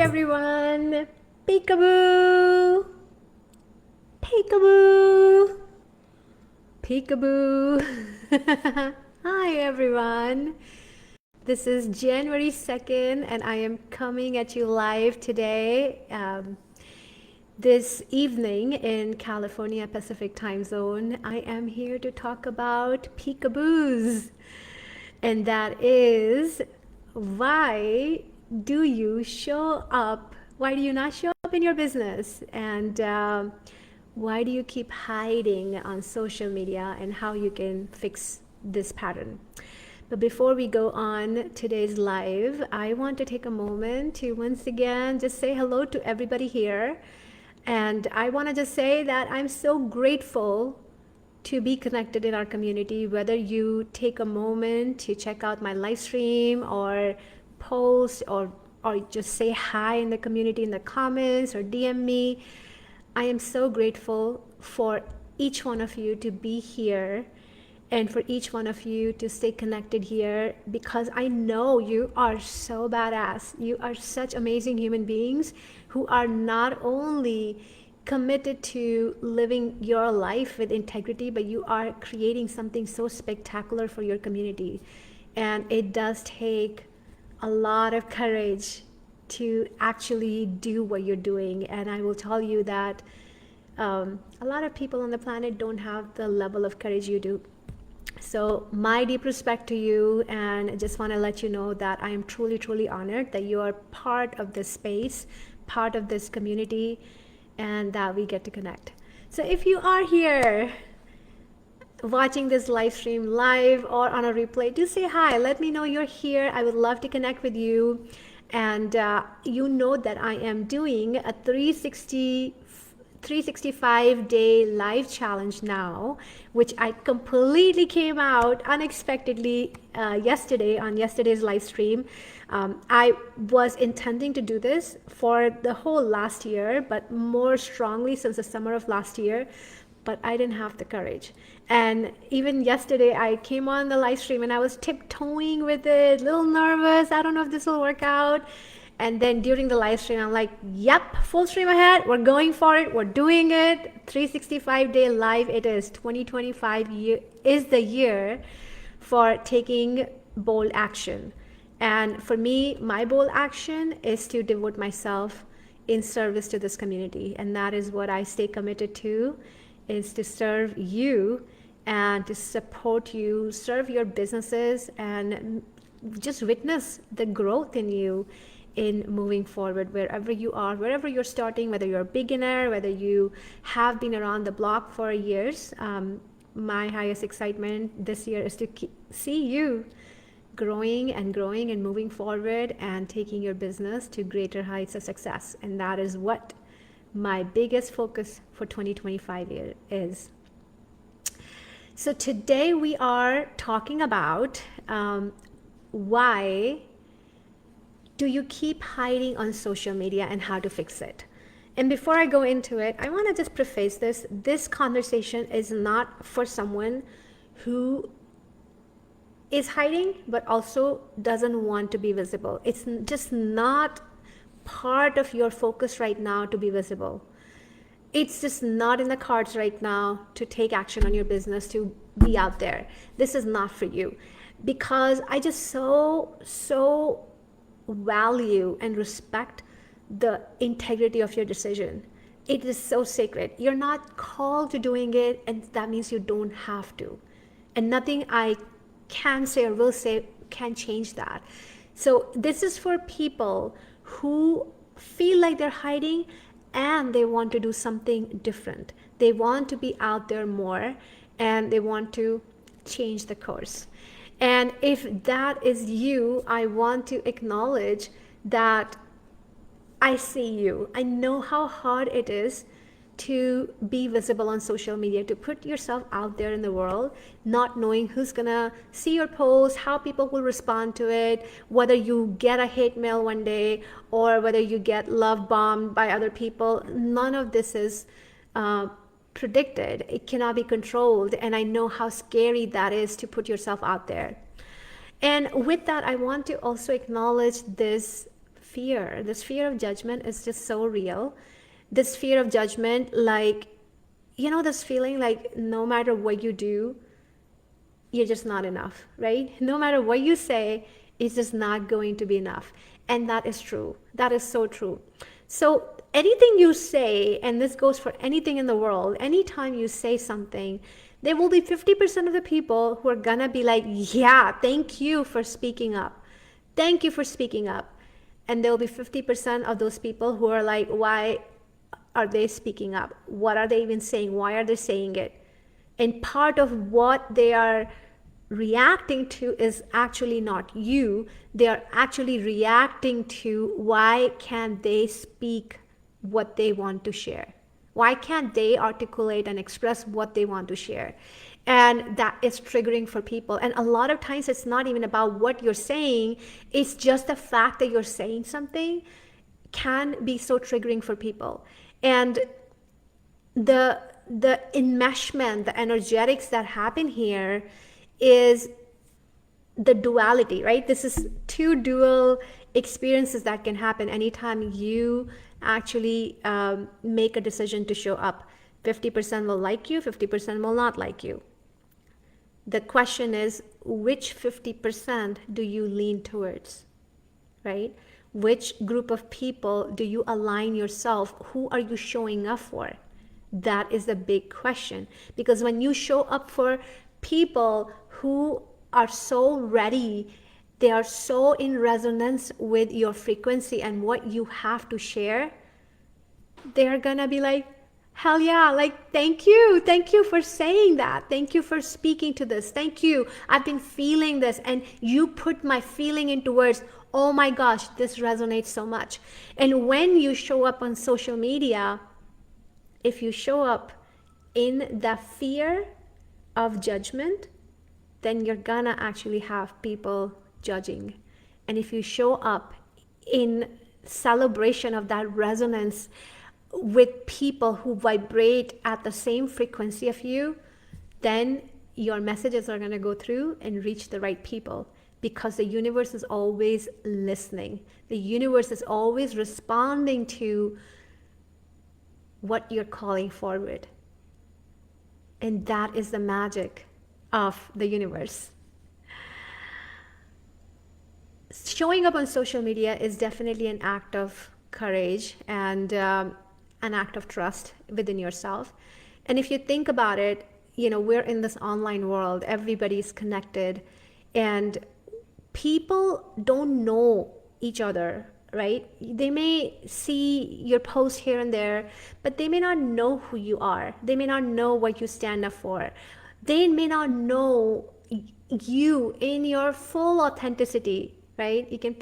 everyone! Peekaboo! Peekaboo! Peekaboo! Hi everyone! This is January 2nd and I am coming at you live today. This evening in California Pacific time zone, I am here to talk about peekaboos. And that is, why do you show up? Why do you not show up in your business? And why do you keep hiding on social media, and how you can fix this pattern? But before we go on today's live, I want to take a moment to once again just say hello to everybody here. And I want to just say that I'm so grateful to be connected in our community, whether you take a moment to check out my live stream or post or just say hi in the community in the comments or DM me. I am so grateful for each one of you to be here and for each one of you to stay connected here, because I know you are so badass. You are such amazing human beings who are not only committed to living your life with integrity, but you are creating something so spectacular for your community. And it does take a lot of courage to actually do what you're doing. And I will tell you that a lot of people on the planet don't have the level of courage you do. So my deep respect to you, and I just want to let you know that I am truly, truly honored that you are part of this space, part of this community, and that we get to connect. So if you are here watching this live stream live or on a replay, do say hi. Let me know you're here. I would love to connect with you. And you know that I am doing a 365-day live challenge now, which I completely came out unexpectedly yesterday on yesterday's live stream. I was intending to do this for the whole last year, but more strongly since the summer of last year, but I didn't have the courage. And even yesterday I came on the live stream and I was tiptoeing with it, a little nervous. I don't know if this will work out. And then during the live stream, I'm like, yep, full stream ahead. We're going for it. We're doing it. 365-day live. It is 2025 is the year for taking bold action. And for me, my bold action is to devote myself in service to this community. And that is what I stay committed to, is to serve you and to support you, serve your businesses, and just witness the growth in you in moving forward wherever you are, wherever you're starting, whether you're a beginner, whether you have been around the block for years. My highest excitement this year is to see you growing and growing and moving forward and taking your business to greater heights of success. And that is what my biggest focus for 2025 is. So today we are talking about why do you keep hiding on social media and how to fix it. And before I go into it, I want to just preface this. This conversation is not for someone who is hiding but also doesn't want to be visible. It's just not part of your focus right now to be visible. It's just not in the cards right now to take action on your business, to be out there. This is not for you, because I just so value and respect the integrity of your decision. It is so sacred. You're not called to doing it, and that means you don't have to. And nothing I can say or will say can change that. So this is for people who feel like they're hiding and they want to do something different. They want to be out there more and they want to change the course. And if that is you, I want to acknowledge that I see you. I know how hard it is to be visible on social media, to put yourself out there in the world, not knowing who's gonna see your post, how people will respond to it, whether you get a hate mail one day or whether you get love bombed by other people. None of this is predicted. It cannot be controlled. And I know how scary that is to put yourself out there. And with that, I want to also acknowledge this fear. This fear of judgment is just so real. This fear of judgment, like, this feeling like no matter what you do, you're just not enough, right? No matter what you say, it's just not going to be enough. And that is true. That is so true. So anything you say, and this goes for anything in the world, anytime you say something, there will be 50% of the people who are gonna be like, yeah, thank you for speaking up. Thank you for speaking up. And there will be 50% of those people who are like, why are they speaking up? What are they even saying? Why are they saying it? And part of what they are reacting to is actually not you. They are actually reacting to why can't they speak what they want to share? Why can't they articulate and express what they want to share? And that is triggering for people. And a lot of times it's not even about what you're saying. It's just the fact that you're saying something can be so triggering for people. And the enmeshment, the energetics that happen here is the duality, right? This is two dual experiences that can happen anytime you actually make a decision to show up. 50% will like you, 50% will not like you. The question is, which 50% do you lean towards, right? Which group of people do you align yourself? Who are you showing up for? That is the big question. Because when you show up for people who are so ready, they are so in resonance with your frequency and what you have to share, they're gonna be like, hell yeah, like, thank you for saying that, thank you for speaking to this, thank you, I've been feeling this, and you put my feeling into words. Oh my gosh, this resonates so much. And when you show up on social media, if you show up in the fear of judgment, then you're gonna actually have people judging. And if you show up in celebration of that resonance with people who vibrate at the same frequency of you, then your messages are going to go through and reach the right people, because the universe is always listening. The universe is always responding to what you're calling forward. And that is the magic of the universe. Showing up on social media is definitely an act of courage and an act of trust within yourself. And if you think about it, we're in this online world, everybody's connected, and people don't know each other, right? They may see your post here and there, but they may not know who you are. They may not know what you stand up for. They may not know you in your full authenticity, right? You can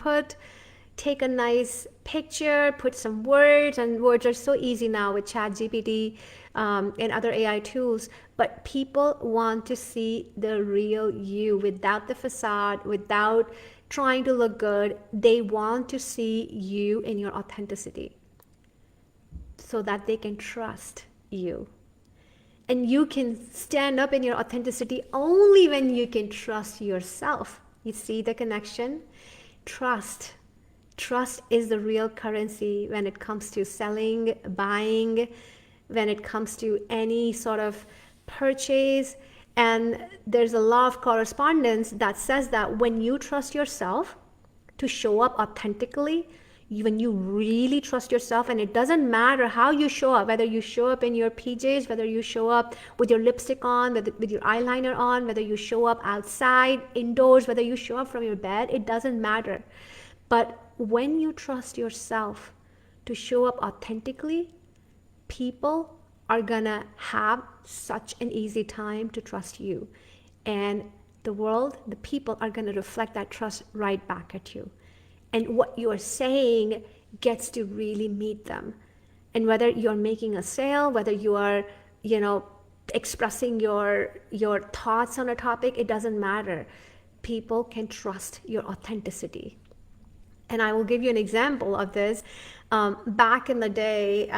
take a nice picture, put some words, and words are so easy now with ChatGPT and other AI tools, but people want to see the real you without the facade, without trying to look good. They want to see you in your authenticity so that they can trust you. And you can stand up in your authenticity only when you can trust yourself. You see the connection? Trust. Trust is the real currency when it comes to selling, buying, when it comes to any sort of purchase. And there's a law of correspondence that says that when you trust yourself to show up authentically, when you really trust yourself, and it doesn't matter how you show up, whether you show up in your PJs, whether you show up with your lipstick on, with your eyeliner on, whether you show up outside, indoors, whether you show up from your bed, it doesn't matter. But when you trust yourself to show up authentically, people are gonna have such an easy time to trust you. And the world, the people are gonna reflect that trust right back at you. And what you're saying gets to really meet them. And whether you're making a sale, whether you are, expressing your thoughts on a topic, it doesn't matter. People can trust your authenticity. And I will give you an example of this. Back in the day,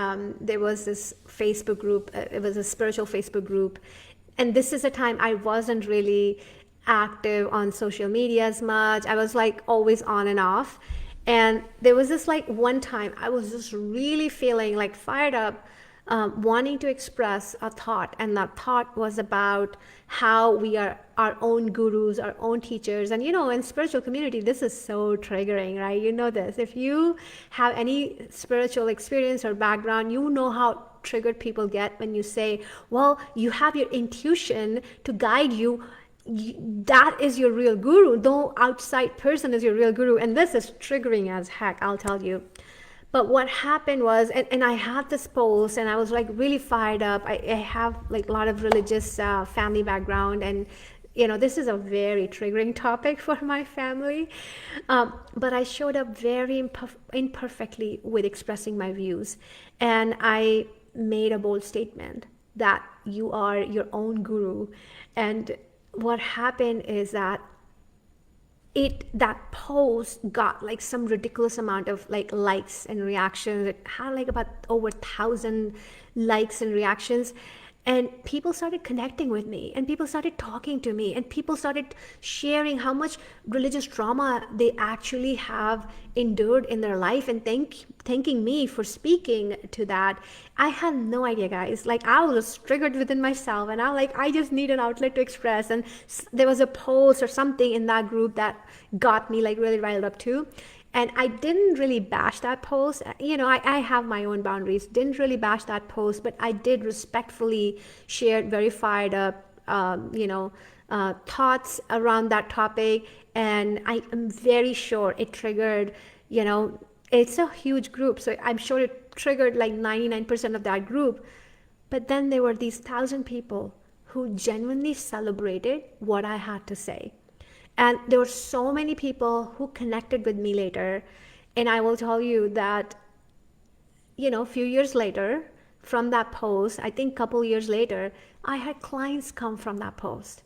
there was this Facebook group. It was a spiritual Facebook group. And this is a time I wasn't really active on social media as much. I was like always on and off. And there was this like one time I was just really feeling like fired up, wanting to express a thought. And that thought was about how we are our own gurus, our own teachers. And in spiritual community, this is so triggering, right? You know this. If you have any spiritual experience or background, you know how triggered people get when you say, well, you have your intuition to guide you. That is your real guru. No outside person is your real guru. And this is triggering as heck, I'll tell you. But what happened was, and I had this post and I was like really fired up. I have like a lot of religious family background, and this is a very triggering topic for my family. But I showed up very imperfectly with expressing my views. And I made a bold statement that you are your own guru. And what happened is that that post got like some ridiculous amount of like likes and reactions. It had like about over 1,000 likes and reactions. And people started connecting with me, and people started talking to me, and people started sharing how much religious trauma they actually have endured in their life, and thanking me for speaking to that. I had no idea, guys. Like, I was triggered within myself, and I just need an outlet to express. And there was a post or something in that group that got me like really riled up too. And I didn't really bash that post. I have my own boundaries. Didn't really bash that post, but I did respectfully share very fired up, thoughts around that topic. And I am very sure it triggered, it's a huge group. So I'm sure it triggered like 99% of that group. But then there were these 1,000 people who genuinely celebrated what I had to say. And there were so many people who connected with me later. And I will tell you that, a few years later from that post, I think a couple years later, I had clients come from that post.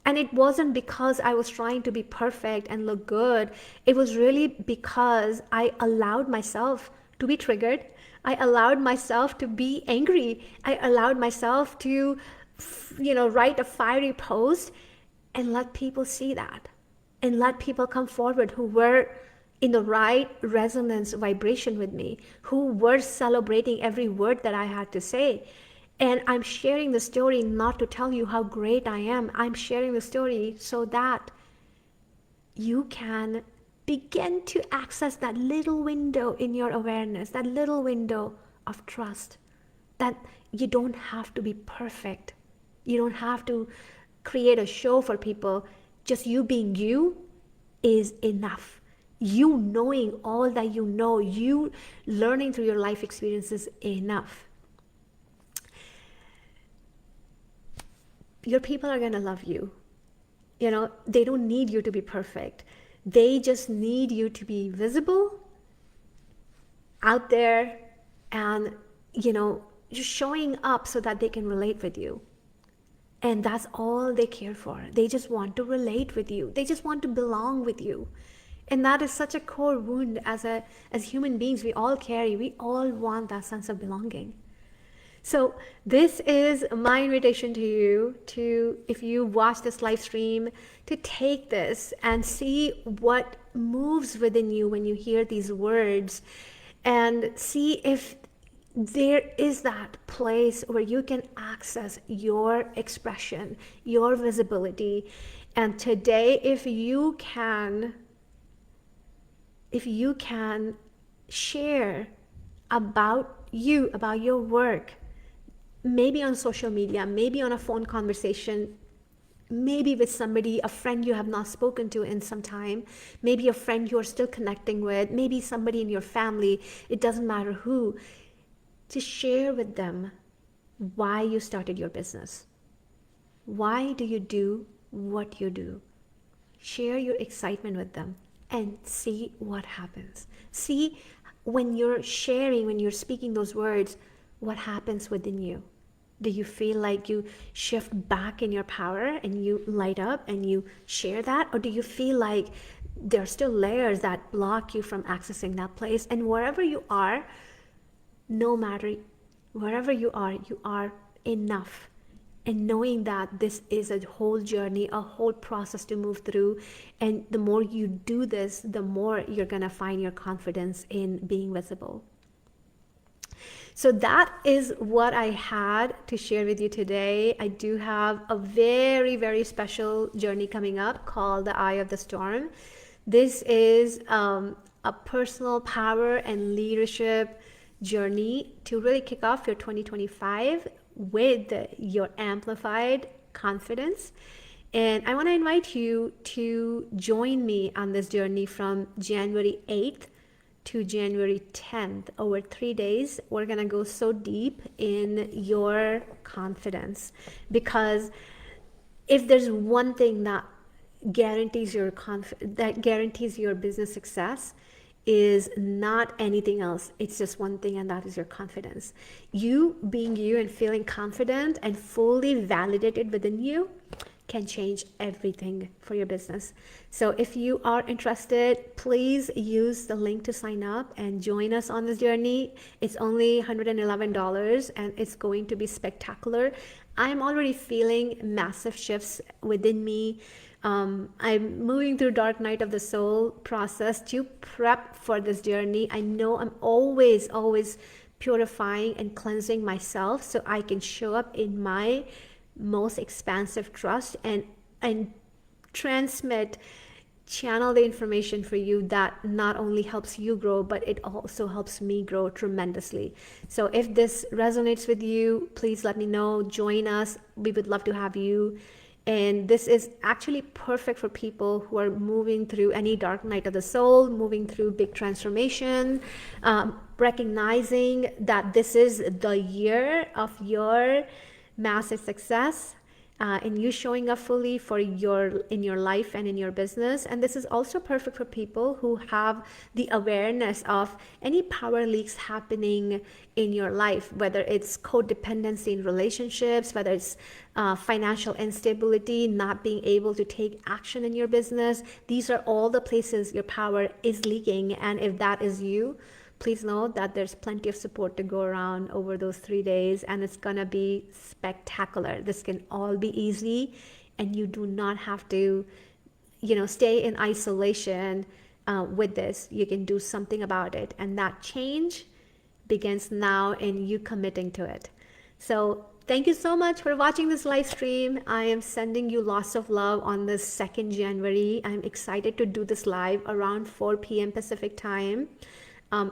And it wasn't because I was trying to be perfect and look good. It was really because I allowed myself to be triggered. I allowed myself to be angry. I allowed myself to, write a fiery post, and let people see that, and let people come forward who were in the right resonance vibration with me, who were celebrating every word that I had to say. And I'm sharing the story not to tell you how great I am. I'm sharing the story so that you can begin to access that little window in your awareness, that little window of trust, that you don't have to be perfect. You don't have to create a show for people. Just you being you is enough. You knowing all that you know, you learning through your life experiences enough. Your people are going to love you. They don't need you to be perfect. They just need you to be visible out there, and just showing up so that they can relate with you. And that's all they care for. They just want to relate with you. They just want to belong with you. And that is such a core wound as human beings we all carry. We all want that sense of belonging. So this is my invitation to you to, if you watch this live stream, to take this and see what moves within you when you hear these words, and see if there is that place where you can access your expression, your visibility. And today, if you can share about you, about your work, maybe on social media, maybe on a phone conversation, maybe with somebody, a friend you have not spoken to in some time, maybe a friend you're still connecting with, maybe somebody in your family, it doesn't matter who, to share with them why you started your business. Why do you do what you do? Share your excitement with them and see what happens. See, when you're sharing, when you're speaking those words, what happens within you. Do you feel like you shift back in your power and you light up and you share that? Or do you feel like there are still layers that block you from accessing that place? And wherever you are, no matter wherever you are enough. and knowing that this is a whole journey, a whole process to move through. And the more you do this, the more you're going to find your confidence in being visible. So that is what I had to share with you today. I do have a very, very special journey coming up called the Eye of the Storm. This is a personal power and leadership journey to really kick off your 2025 with your amplified confidence. And I want to invite you to join me on this journey from January 8th to January 10th. Over 3 days, we're going to go so deep in your confidence, because if there's one thing that guarantees your business success, is not anything else. It's just one thing, and that is your confidence. You being you and feeling confident and fully validated within you can change everything for your business. So if you are interested, please use the link to sign up and join us on this journey. It's only $111 and it's going to be spectacular. I'm already feeling massive shifts within me. I'm moving through dark night of the soul process to prep for this journey. I know I'm always purifying and cleansing myself so I can show up in my most expansive trust and channel the information for you that not only helps you grow, but it also helps me grow tremendously. So if this resonates with you, please let me know. Join us. We would love to have you. And this is actually perfect for people who are moving through any dark night of the soul, moving through big transformation, recognizing that this is the year of your massive success, and you showing up fully in your life and in your business. And this is also perfect for people who have the awareness of any power leaks happening in your life, whether it's codependency in relationships, whether it's financial instability, not being able to take action in your business. These are all the places your power is leaking. And if that is you, please know that there's plenty of support to go around over those 3 days, and it's gonna be spectacular. This can all be easy, and you do not have to, stay in isolation with this. You can do something about it, and that change begins now in you committing to it. So thank you so much for watching this live stream. I am sending you lots of love on this 2nd January. I'm excited to do this live around 4 p.m. Pacific time.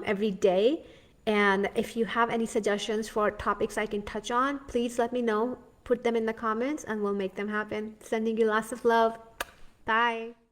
Every day. And if you have any suggestions for topics I can touch on, please let me know. Put them in the comments and we'll make them happen. Sending you lots of love. Bye.